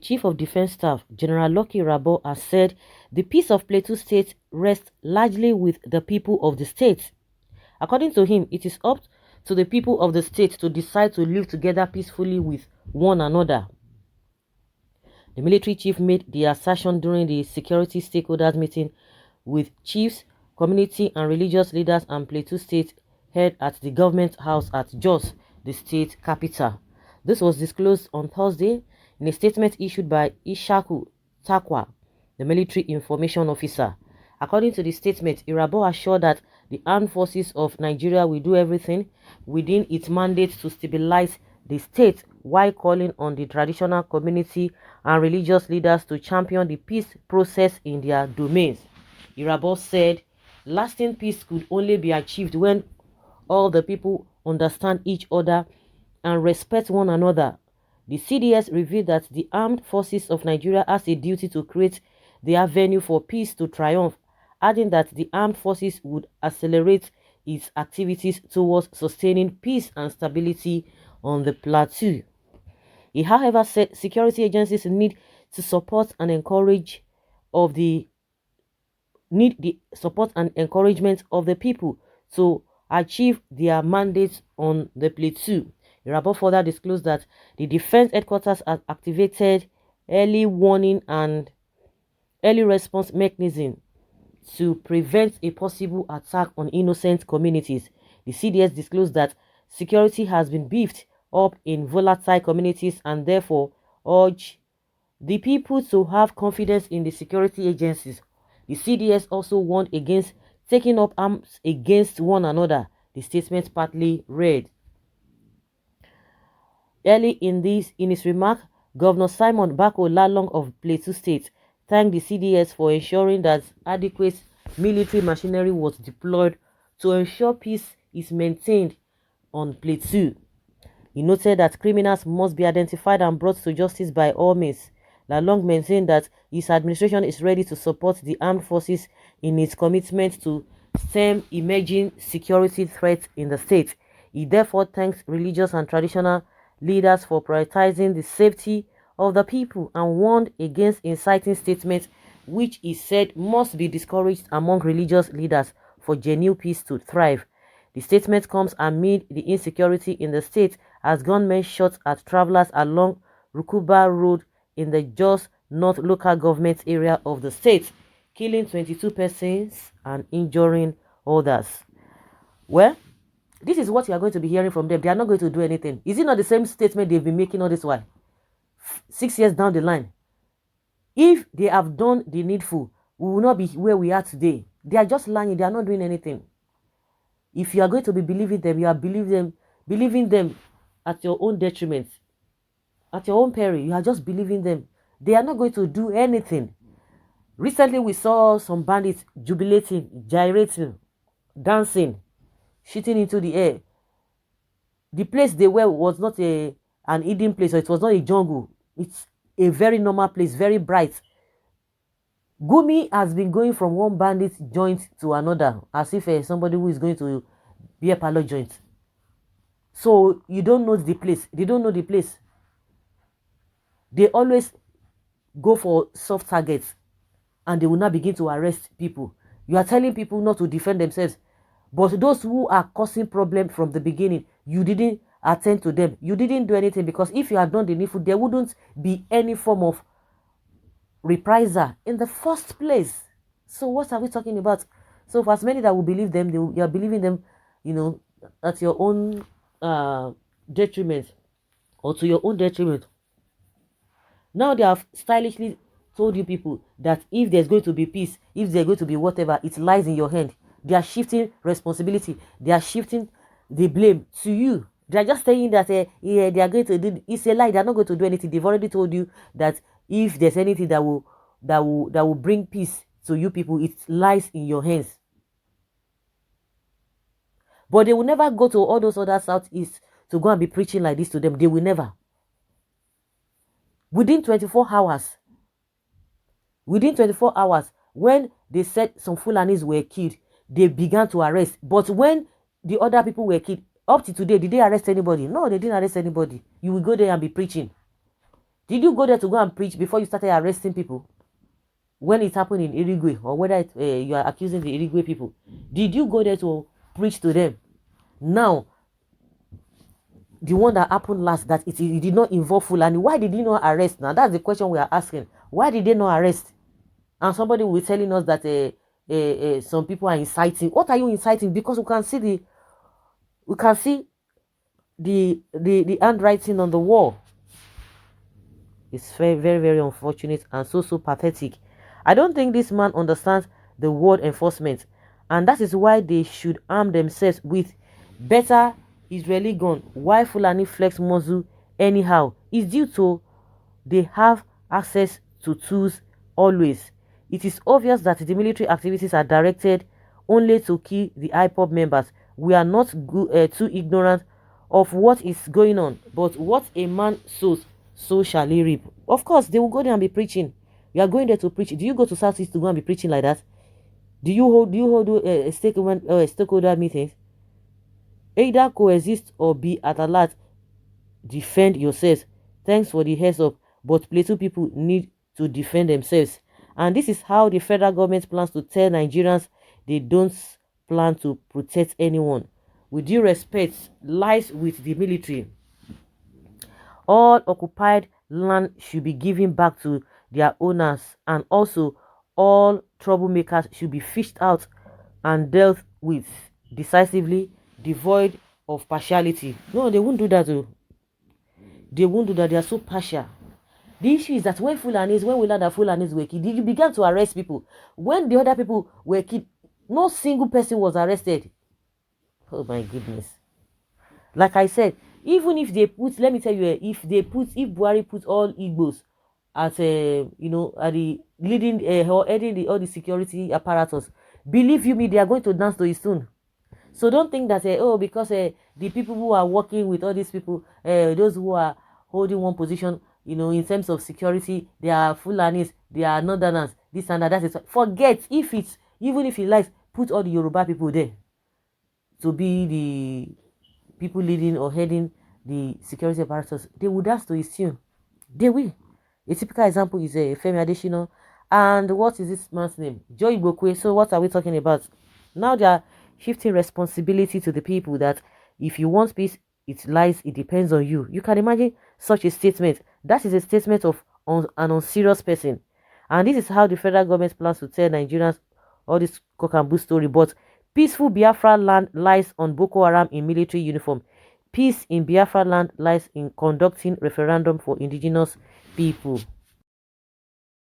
Chief of Defense Staff, General Lucky Irabor, has said the peace of Plateau State rests largely with the people of the state. According to him, it is up to the people of the state to decide to live together peacefully with one another. The military chief made the assertion during the security stakeholders meeting with chiefs, community and religious leaders and Plateau State held at the government house at Jos, the state capital. This was disclosed on Thursday in a statement issued by Ishaku Takwa, the military information officer. According to the statement, Irabor assured that the armed forces of Nigeria will do everything within its mandate to stabilize the state while calling on the traditional community and religious leaders to champion the peace process in their domains. Irabor said lasting peace could only be achieved when all the people understand each other and respect one another. The CDS revealed that the armed forces of Nigeria has a duty to create the avenue for peace to triumph, adding that the armed forces would accelerate its activities towards sustaining peace and stability on the plateau. He, however, said security agencies need to support and encourage of the support and encouragement of the people to achieve their mandates on the plateau. Irabor further disclosed that the defense headquarters has activated early warning and early response mechanism to prevent a possible attack on innocent communities. The CDS disclosed that security has been beefed up in volatile communities and therefore urge the people to have confidence in the security agencies. The CDS also warned against taking up arms against one another, the statement partly read. Early in his remark, Governor Simon Bako Lalong of Plateau State thanked the CDS for ensuring that adequate military machinery was deployed to ensure peace is maintained on Plateau. He noted that criminals must be identified and brought to justice by all means. Lalong maintained that his administration is ready to support the armed forces in its commitment to stem emerging security threats in the state. He therefore thanks religious and traditional leaders for prioritizing the safety of the people and warned against inciting statements which he said must be discouraged among religious leaders for genuine peace to thrive. The statement comes amid the insecurity in the state as gunmen shot at travelers along Rukuba Road in the Jos North local government area of the state, killing 22 persons and injuring others. Well, this is what you are going to be hearing from them. They are not going to do anything. Is it not the same statement they've been making all this while? 6 years down the line. If they have done the needful, we will not be where we are today. They are just lying. They are not doing anything. If you are going to be believing them, you are believing them at your own detriment, at your own peril. You are just believing them. They are not going to do anything. Recently, we saw some bandits jubilating, gyrating, dancing, shooting into the air. The place they were was not an hidden place, or it was not a jungle. It's a very normal place, very bright. Gumi has been going from one bandit joint to another as if somebody who is going to be a parlor joint. So you don't know the place. They don't know the place. They always go for soft targets and they will not begin to arrest people. You are telling people not to defend themselves. But those who are causing problems from the beginning, you didn't attend to them. You didn't do anything, because if you had done the needful, there wouldn't be any form of reprisal in the first place. So what are we talking about? So for as many that will believe them, you are believing them, at your own detriment, or to your own detriment. Now they have stylishly told you people that if there's going to be peace, if there's going to be whatever, it lies in your hand. They are shifting responsibility. They are shifting the blame to you. They are just saying that they are going to do. It's a lie. They are not going to do anything. They've already told you that if there's anything that will bring peace to you people, it lies in your hands. But they will never go to all those other southeast to go and be preaching like this to them. They will never. Within 24 hours, when they said some Fulanis were killed, they began to arrest. But when the other people were killed, up to today, did they arrest anybody? No, they didn't arrest anybody. You will go there and be preaching. Did you go there to go and preach before you started arresting people? When it happened in Irigwe, or whether you are accusing the Irigwe people, did you go there to preach to them? Now, the one that happened last, that it did not involve Fulani, why did you not arrest? Now, that's the question we are asking. Why did they not arrest? And somebody will be telling us that some people are inciting. What are you inciting? Because we can see the handwriting on the wall. It's very, very, very unfortunate and so pathetic. I don't think this man understands the word enforcement, and that is why they should arm themselves with better Israeli gun. Why Fulani flex muzzle anyhow is due to they have access to tools always. It is obvious that the military activities are directed only to kill the IPOB members. We are not too ignorant of what is going on, but what a man sows, so shall he reap. Of course, they will go there and be preaching. You are going there to preach. Do you go to Southeast to go and be preaching like that? Do you hold stakeholder meetings? Either coexist or be at alert. Defend yourselves. Thanks for the heads up, but Plateau people need to defend themselves. And this is how the federal government plans to tell Nigerians they don't plan to protect anyone. With due respect, lies with the military. All occupied land should be given back to their owners, and also all troublemakers should be fished out and dealt with decisively, devoid of partiality. No, they won't do that. They won't do that. They are so partial. The issue is that when we learned that Fulanis were killed, you began to arrest people. When the other people were killed, no single person was arrested. Oh my goodness. Like I said, even if they put, let me tell you, if Buhari put all Igbos at at the leading or heading all the security apparatus, believe you me, they are going to dance to his tune. So don't think that because the people who are working with all these people, those who are holding one position, in terms of security, they are Fulanis, they are Northerners, this and that. That is, forget, even if he likes, put all the Yoruba people there to be the people leading or heading the security apparatus. They will dance to his tune. They will. A typical example is Femi Adesina. And what is this man's name? Joy Igbokwe. So what are we talking about? Now they are shifting responsibility to the people that if you want peace, it depends on you. You can imagine such a statement. That is a statement of an unserious person. And this is how the federal government plans to tell Nigerians all this cock and bull story. But peaceful Biafra land lies on Boko Haram in military uniform. Peace in Biafra land lies in conducting referendum for indigenous people.